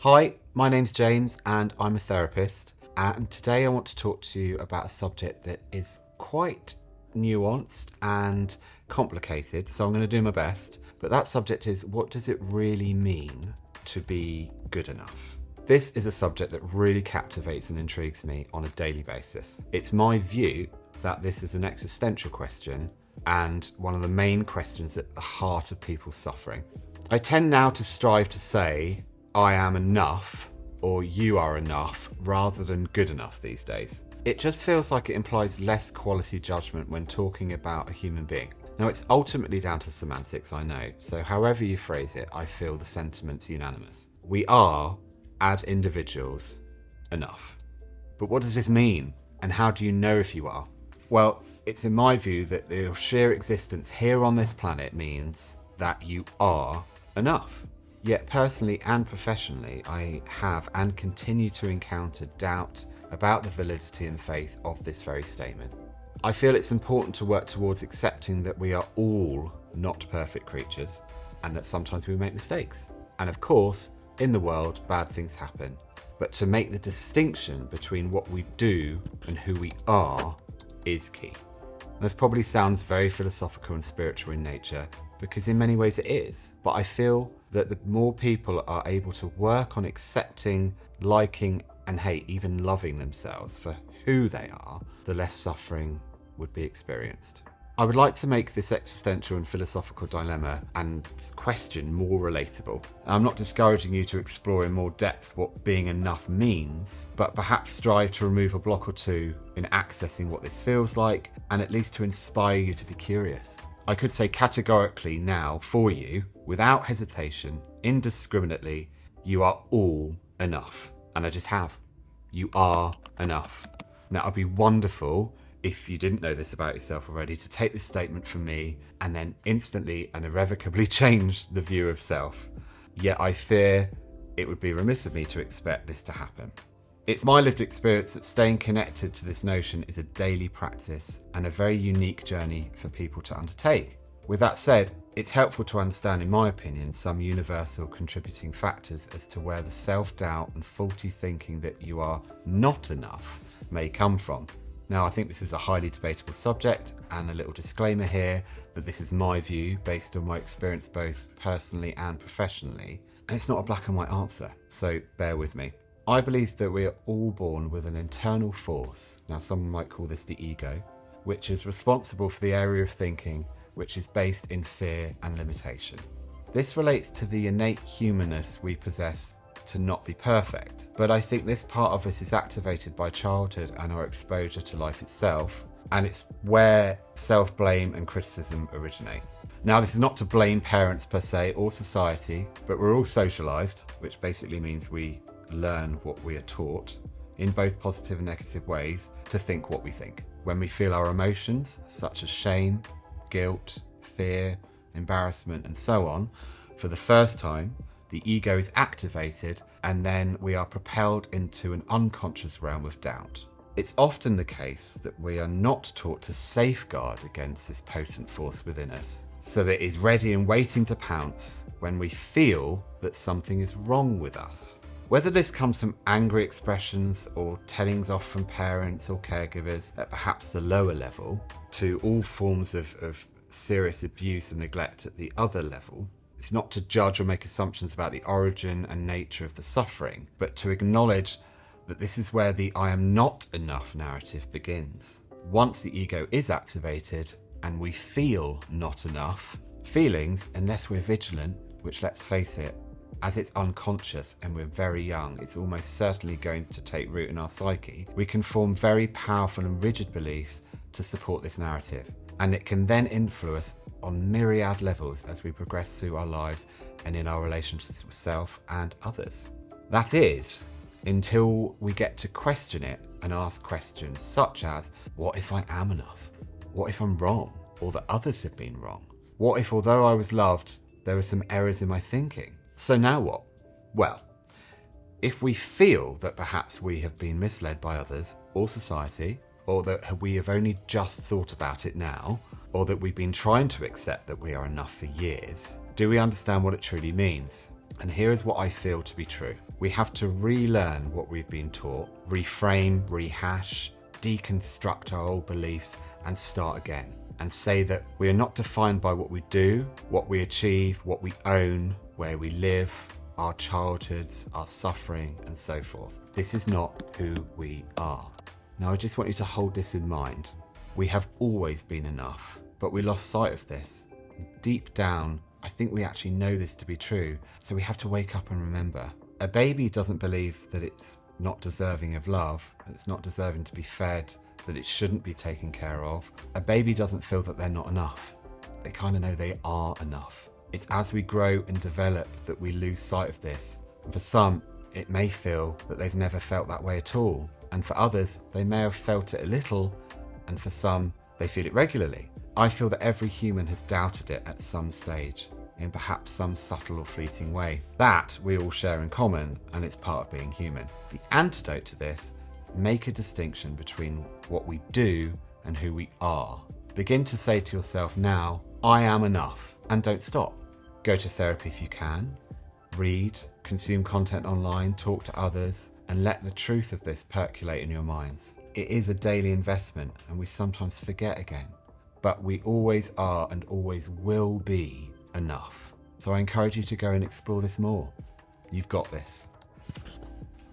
Hi, my name's James and I'm a therapist, and today I want to talk to you about a subject that is quite nuanced and complicated, so I'm going to do my best. But that subject is, what does it really mean to be good enough? This is a subject that really captivates and intrigues me on a daily basis. It's my view that this is an existential question and one of the main questions at the heart of people's suffering. I tend now to strive to say, I am enough, or you are enough, rather than good enough these days. It just feels like it implies less quality judgment when talking about a human being. Now, it's ultimately down to semantics, I know, so however you phrase it, I feel the sentiment's unanimous. We are, as individuals, enough. But what does this mean? And how do you know if you are? Well, it's in my view that your sheer existence here on this planet means that you are enough. Yet personally and professionally, I have and continue to encounter doubt about the validity and faith of this very statement. I feel it's important to work towards accepting that we are all not perfect creatures and that sometimes we make mistakes. And of course, in the world, bad things happen. But to make the distinction between what we do and who we are is key. This probably sounds very philosophical and spiritual in nature, because in many ways it is. But I feel that the more people are able to work on accepting, liking, and even loving themselves for who they are, the less suffering would be experienced. I would like to make this existential and philosophical dilemma and this question more relatable. I'm not discouraging you to explore in more depth what being enough means, but perhaps strive to remove a block or two in accessing what this feels like, and at least to inspire you to be curious. I could say categorically now for you, without hesitation, indiscriminately, you are all enough. And I just have. You are enough. Now, it'd be wonderful if you didn't know this about yourself already, to take this statement from me and then instantly and irrevocably change the view of self. Yet I fear it would be remiss of me to expect this to happen. It's my lived experience that staying connected to this notion is a daily practice and a very unique journey for people to undertake. With that said, it's helpful to understand, in my opinion, some universal contributing factors as to where the self-doubt and faulty thinking that you are not enough may come from. Now, I think this is a highly debatable subject, and a little disclaimer here that this is my view based on my experience both personally and professionally, and it's not a black and white answer, so bear with me. I believe that we are all born with an internal force, now some might call this the ego, which is responsible for the area of thinking which is based in fear and limitation. This relates to the innate humanness we possess to not be perfect, but I think this part of us is activated by childhood and our exposure to life itself, and it's where self-blame and criticism originate. Now, this is not to blame parents per se or society, but we're all socialized, which basically means we learn what we are taught in both positive and negative ways to think what we think. When we feel our emotions, such as shame, guilt, fear, embarrassment, and so on, for the first time, the ego is activated, and then we are propelled into an unconscious realm of doubt. It's often the case that we are not taught to safeguard against this potent force within us, so that it is ready and waiting to pounce when we feel that something is wrong with us. Whether this comes from angry expressions or tellings off from parents or caregivers at perhaps the lower level, to all forms of serious abuse and neglect at the other level, it's not to judge or make assumptions about the origin and nature of the suffering, but to acknowledge that this is where the I am not enough narrative begins. Once the ego is activated and we feel not enough, feelings, unless we're vigilant, which let's face it, as it's unconscious and we're very young, it's almost certainly going to take root in our psyche, we can form very powerful and rigid beliefs to support this narrative. And it can then influence on myriad levels as we progress through our lives and in our relationships with self and others. That is, until we get to question it and ask questions such as, what if I am enough? What if I'm wrong? Or that others have been wrong? What if, although I was loved, there were some errors in my thinking? So now what? Well, if we feel that perhaps we have been misled by others or society, or that we have only just thought about it now, or that we've been trying to accept that we are enough for years, do we understand what it truly means? And here is what I feel to be true. We have to relearn what we've been taught, reframe, rehash, deconstruct our old beliefs and start again. And say that we are not defined by what we do, what we achieve, what we own, where we live, our childhoods, our suffering, and so forth. This is not who we are. Now, I just want you to hold this in mind. We have always been enough, but we lost sight of this. Deep down, I think we actually know this to be true, so we have to wake up and remember. A baby doesn't believe that it's not deserving of love, that it's not deserving to be fed, that it shouldn't be taken care of. A baby doesn't feel that they're not enough. They kind of know they are enough. It's as we grow and develop that we lose sight of this. And for some, it may feel that they've never felt that way at all. And for others, they may have felt it a little, and for some, they feel it regularly. I feel that every human has doubted it at some stage, in perhaps some subtle or fleeting way. That we all share in common, and it's part of being human. The antidote to this: make a distinction between what we do and who we are. Begin to say to yourself now, I am enough, and don't stop. Go to therapy if you can. Read, consume content online, talk to others, and let the truth of this percolate in your minds. It is a daily investment, and we sometimes forget again. But we always are and always will be enough. So I encourage you to go and explore this more. You've got this.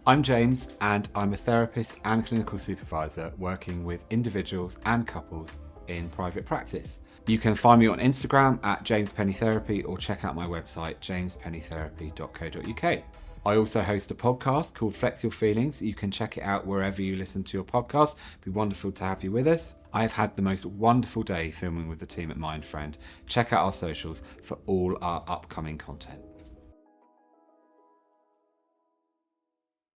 I'm James, and I'm a therapist and clinical supervisor working with individuals and couples in private practice. You can find me on Instagram at James Penney Therapy, or check out my website jamespennytherapy.co.uk. I also host a podcast called Flex Your Feelings. You can check it out wherever you listen to your podcast. It'd be wonderful to have you with us. I have had the most wonderful day filming with the team at MindFriend. Check out our socials for all our upcoming content.